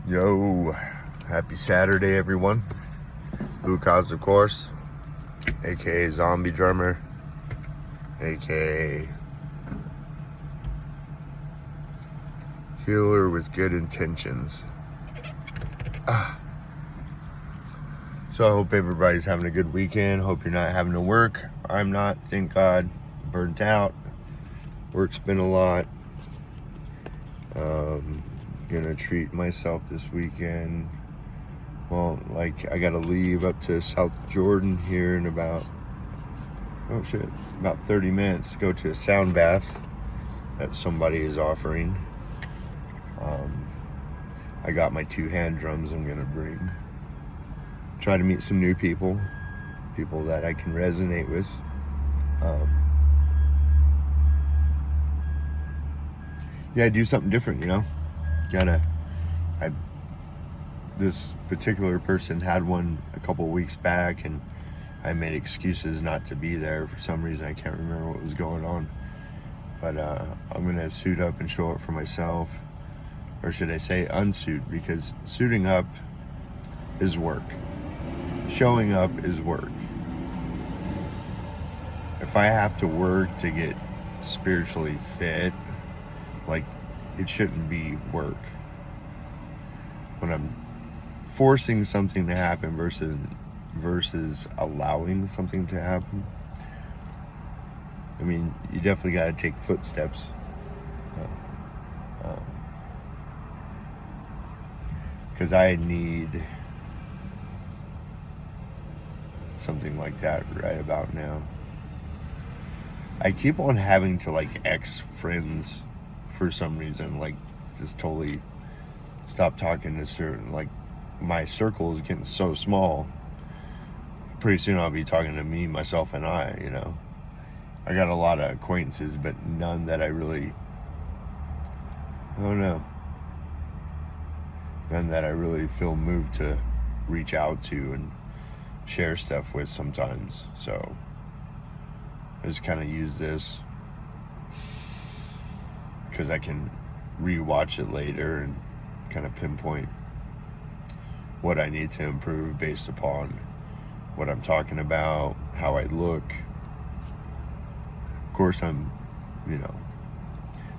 Yo, happy Saturday, everyone. Lucas, of course, aka Zombie Drummer, aka Healer with Good Intentions. So I hope everybody's having a good weekend. Hope you're not having to work. I'm not, thank God. Burnt out. Work's been a lot. Gonna treat myself this weekend. Well, like, I gotta leave up to South Jordan here in about 30 minutes to go to a sound bath that somebody is offering. I got my 2 hand drums I'm gonna bring. Try to meet some new people that I can resonate with. Yeah, do something different, you know? This particular person had one a couple weeks back, and I made excuses not to be there for some reason. I can't remember what was going on. But I'm gonna suit up and show up for myself. Or should I say unsuit, because suiting up is work. Showing up is work. If I have to work to get spiritually fit, like, it shouldn't be work. When I'm forcing something to happen versus allowing something to happen, I mean, you definitely got to take footsteps. Because I need something like that right about now. I keep on having to, like, ex-friends for some reason, like, just totally stop talking to certain, like, my circle is getting so small. Pretty soon I'll be talking to me, myself, and I, you know. I got a lot of acquaintances, but none that I really, I don't know, none that I really feel moved to reach out to and share stuff with sometimes. So I just kind of use this because I can rewatch it later and kind of pinpoint what I need to improve based upon what I'm talking about, how I look. Of course, I'm,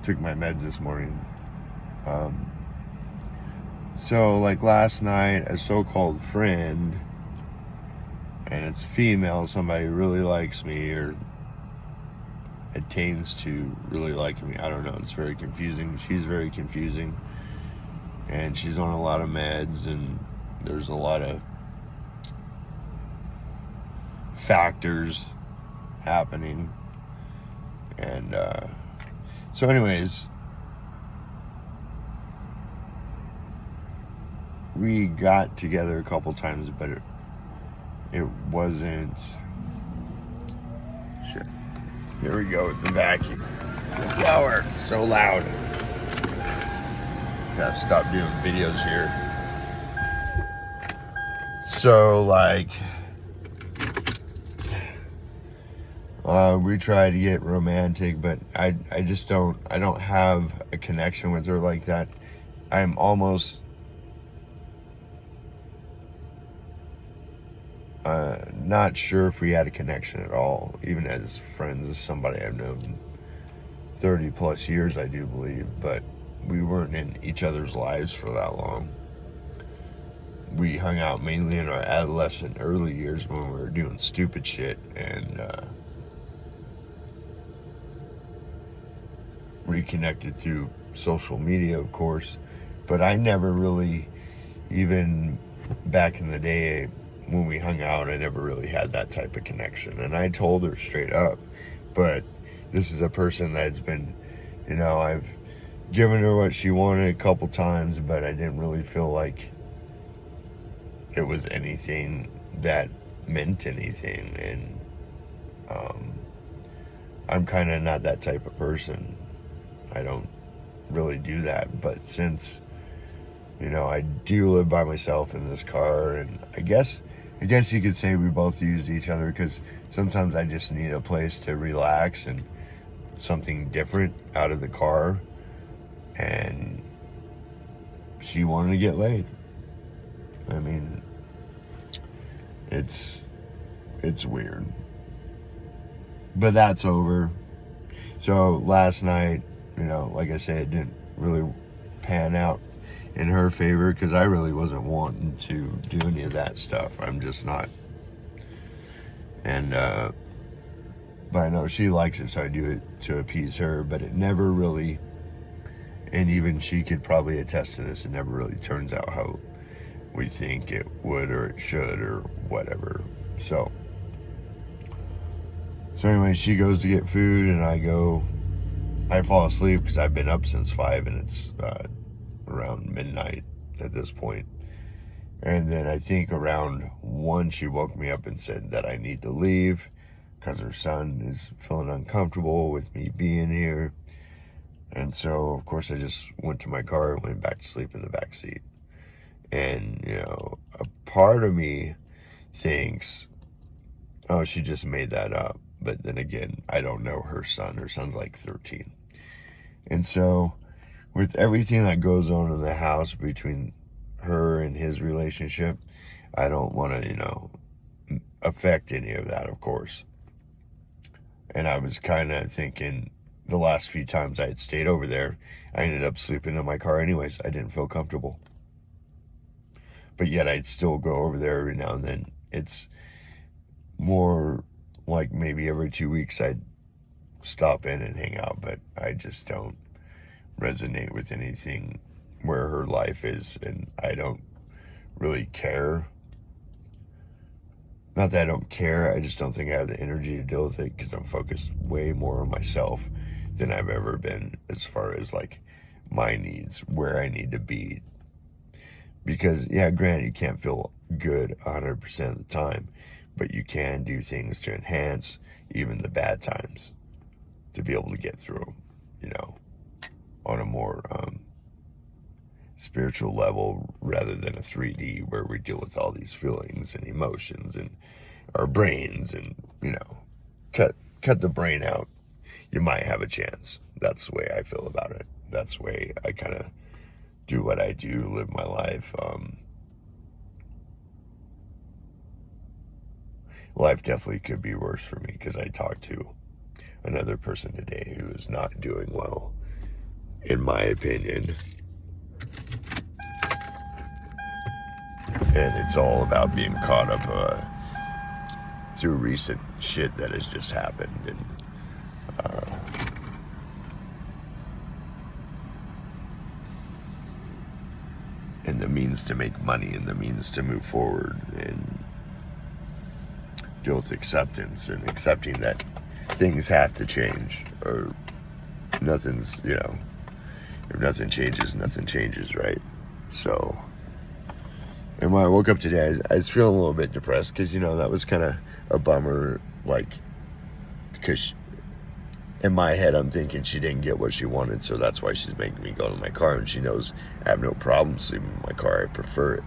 took my meds this morning. So, like, last night, a so-called friend, and it's female, somebody really likes me or attains to really liking me. I don't know. It's very confusing. She's very confusing. And she's on a lot of meds, and there's a lot of factors happening. And so anyways, we got together a couple times, but it wasn't shit. Here we go with the vacuum. The shower, so loud. Gotta stop doing videos here. So, like, we try to get romantic, but I don't have a connection with her like that. I'm almost not sure if we had a connection at all, even as friends. As somebody I've known 30 plus years, I do believe, but we weren't in each other's lives for that long. We hung out mainly in our adolescent early years when we were doing stupid shit, and reconnected through social media, of course. But I never really, even back in the day when we hung out, I never really had that type of connection. And I told her straight up. But this is a person that's been, I've given her what she wanted a couple times, but I didn't really feel like it was anything that meant anything. And I'm kind of not that type of person. I don't really do that. But since, I do live by myself in this car, and I guess you could say we both used each other, because sometimes I just need a place to relax and something different out of the car. And she wanted to get laid. I mean, it's weird. But that's over. So last night, like I said, it didn't really pan out in her favor because I really wasn't wanting to do any of that stuff. I'm just not. And, but I know she likes it, so I do it to appease her, but it never really, and even she could probably attest to this, it never really turns out how we think it would or it should or whatever. So anyway, she goes to get food and I fall asleep because I've been up since 5 and it's around midnight at this point. And then I think around 1 she woke me up and said that I need to leave because her son is feeling uncomfortable with me being here. And so, of course, I just went to my car and went back to sleep in the back seat. And, a part of me thinks, oh, she just made that up. But then again, I don't know her son. Her son's like 13. And so, with everything that goes on in the house between her and his relationship, I don't want to, affect any of that, of course. And I was kind of thinking the last few times I had stayed over there, I ended up sleeping in my car anyways. I didn't feel comfortable. But yet I'd still go over there every now and then. It's more like maybe every 2 weeks I'd stop in and hang out, but I just don't resonate with anything where her life is, and I don't really care. Not that I don't care, I just don't think I have the energy to deal with it because I'm focused way more on myself than I've ever been as far as like my needs, where I need to be. Because, yeah, granted, you can't feel good 100% of the time, but you can do things to enhance even the bad times to be able to get through, on a more spiritual level rather than a 3D where we deal with all these feelings and emotions and our brains and, cut the brain out. You might have a chance. That's the way I feel about it. That's the way I kind of do what I do, live my life. Life definitely could be worse for me because I talked to another person today who is not doing well, in my opinion. And it's all about being caught up through recent shit that has just happened. And the means to make money and the means to move forward and deal with acceptance and accepting that things have to change or nothing's, if nothing changes, right? So, and when I woke up today, I was feeling a little bit depressed because, that was kind of a bummer, because in my head, I'm thinking she didn't get what she wanted, so that's why she's making me go to my car, and she knows I have no problem sleeping in my car. I prefer it.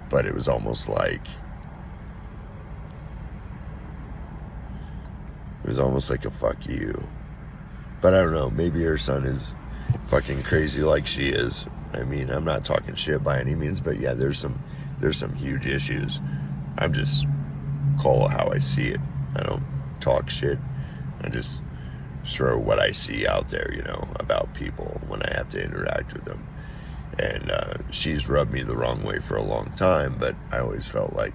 But it was almost like, a fuck you. But I don't know, maybe her son is fucking crazy like she is. I mean, I'm not talking shit by any means, but yeah, there's some huge issues. I'm just call it how I see it. I don't talk shit. I just throw what I see out there, about people when I have to interact with them. And she's rubbed me the wrong way for a long time, but I always felt like,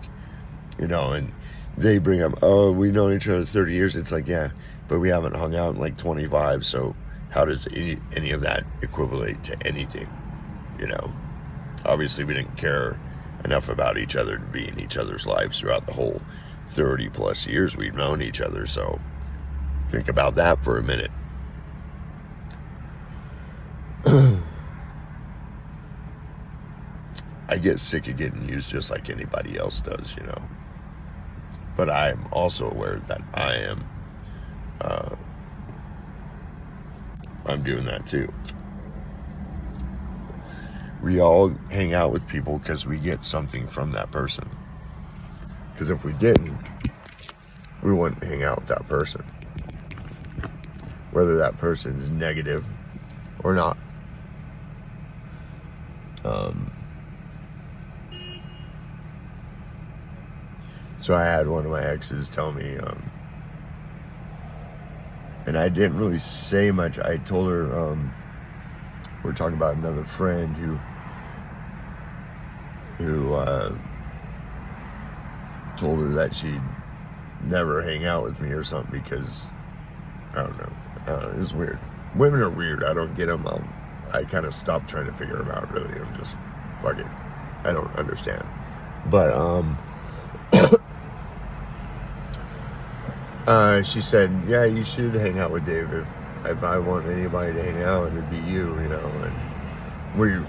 and they bring up, oh, we've known each other 30 years. It's like, yeah, but we haven't hung out in like 25, so how does any of that equivalent to anything? Obviously we didn't care enough about each other to be in each other's lives throughout the whole 30 plus years we've known each other. So think about that for a minute. I get sick of getting used just like anybody else does, but I'm also aware that I'm doing that too. We all hang out with people because we get something from that person. Because if we didn't, we wouldn't hang out with that person. Whether that person is negative or not. So I had one of my exes tell me, and I didn't really say much. I told her, we're talking about another friend who told her that she'd never hang out with me or something because I don't know. It was weird. Women are weird. I don't get them. I kind of stopped trying to figure them out. Really, I'm just fuck it. I don't understand. But she said, "Yeah, you should hang out with Dave. If I want anybody to hang out, it'd be you, you know." And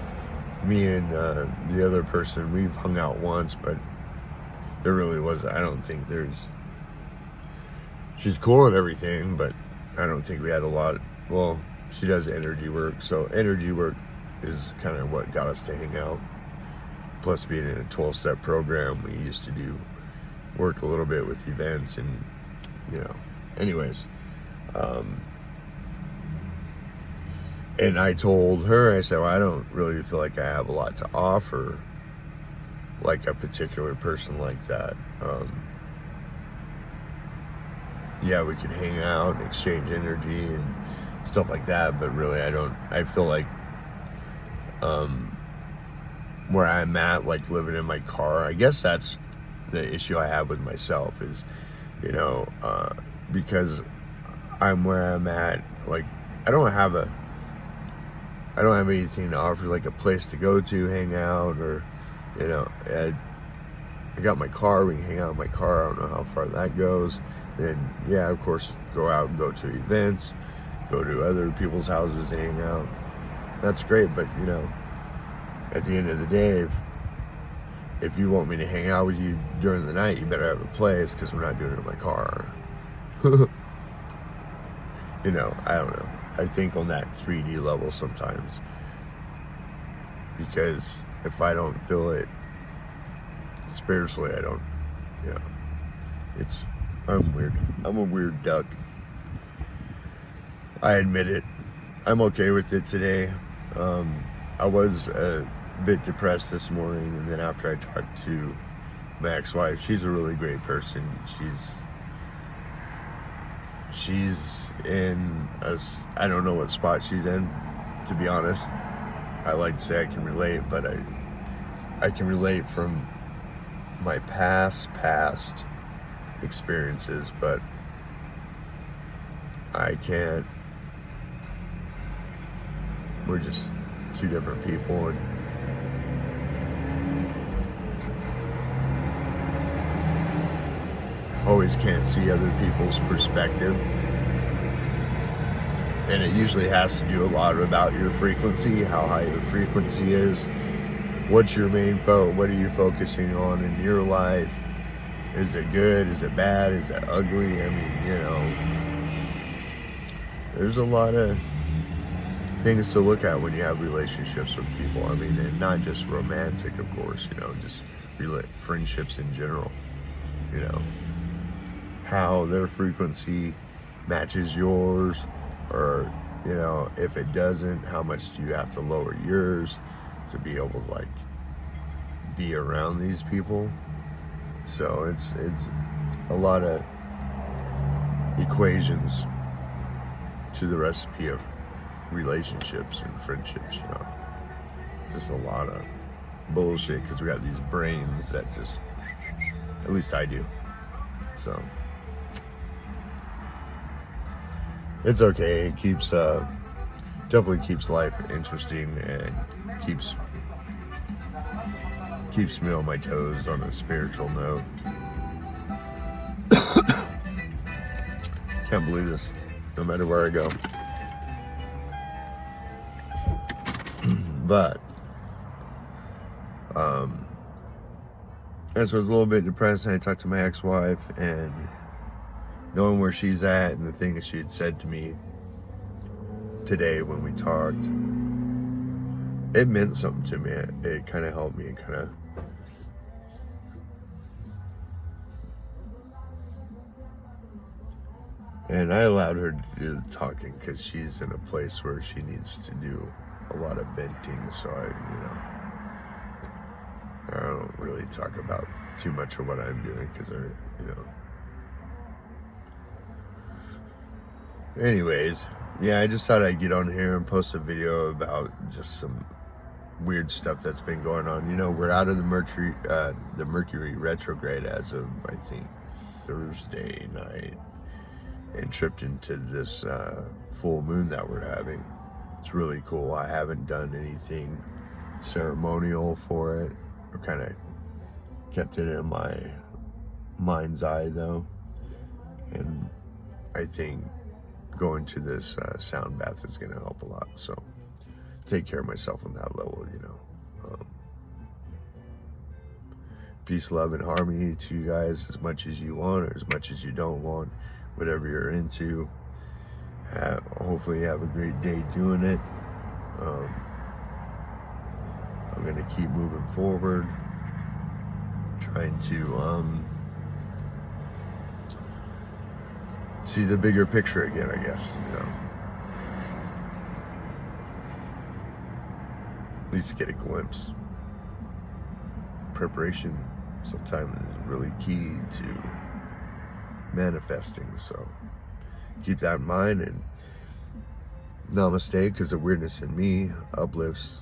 me and the other person, we've hung out once, but there really wasn't. I don't think there's. She's cool and everything, but I don't think we had a lot. Well, she does energy work, so energy work is kind of what got us to hang out. Plus, being in a 12-step program, we used to work a little bit with events and, you know, anyways. And I told her, I said, well, I don't really feel like I have a lot to offer, like a particular person like that. Yeah, we could hang out and exchange energy and stuff like that, but really I feel like where I'm at, like living in my car, I guess that's the issue I have with myself is, you know, because I'm where I'm at, like I don't have anything to offer, like a place to go to hang out, or, you know, I got my car, we can hang out in my car. I don't know how far that goes. Then, yeah, of course, go out and go to events, go to other people's houses to hang out. That's great, but, you know, at the end of the day, if you want me to hang out with you during the night, you better have a place, because we're not doing it in my car. You know, I don't know. I think on that 3D level sometimes, because if I don't feel it spiritually, I don't, you know, I'm weird. I'm a weird duck. I admit it. I'm okay with it today. I was a bit depressed this morning, and then after I talked to my ex-wife, she's a really great person. She's in I don't know what spot she's in, to be honest. I like to say I can relate, but I can relate from my past experiences, but I can't. We're just two different people, and always can't see other people's perspective. And it usually has to do a lot about your frequency, how high your frequency is, what's your main what are you focusing on in your life? Is it good? Is it bad? Is it ugly? I mean, you know, there's a lot of things to look at when you have relationships with people. I mean, and not just romantic, of course, you know, just friendships in general, you know, how their frequency matches yours, or, you know, if it doesn't, how much do you have to lower yours to be able to, like, be around these people. So it's a lot of equations to the recipe of relationships and friendships, you know. Just a lot of bullshit, because we got these brains that just, at least I do. So it's okay. It keeps definitely keeps life interesting, and keeps me on my toes on a spiritual note. Can't believe this, no matter where I go. But as I was a little bit depressed, and I talked to my ex-wife, and knowing where she's at and the things she had said to me today when we talked, it meant something to me. It kind of helped me, and I allowed her to do the talking, because she's in a place where she needs to do a lot of venting. So really talk about too much of what I'm doing because they're, Anyways, yeah, I just thought I'd get on here and post a video about just some weird stuff that's been going on. We're out of the Mercury retrograde as of, I think, Thursday night, and tripped into this full moon that we're having. It's really cool. I haven't done anything ceremonial for it. I kind of kept it in my mind's eye though, and I think going to this sound bath is going to help a lot. So take care of myself on that level. Peace, love, and harmony to you guys, as much as you want or as much as you don't want, whatever you're into. Hopefully you have a great day doing it. I'm going to keep moving forward, trying to see the bigger picture again, I guess. At least get a glimpse. Preparation sometimes is really key to manifesting, so keep that in mind, and namaste, because the weirdness in me uplifts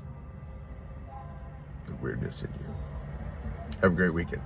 the weirdness in you. Have a great weekend.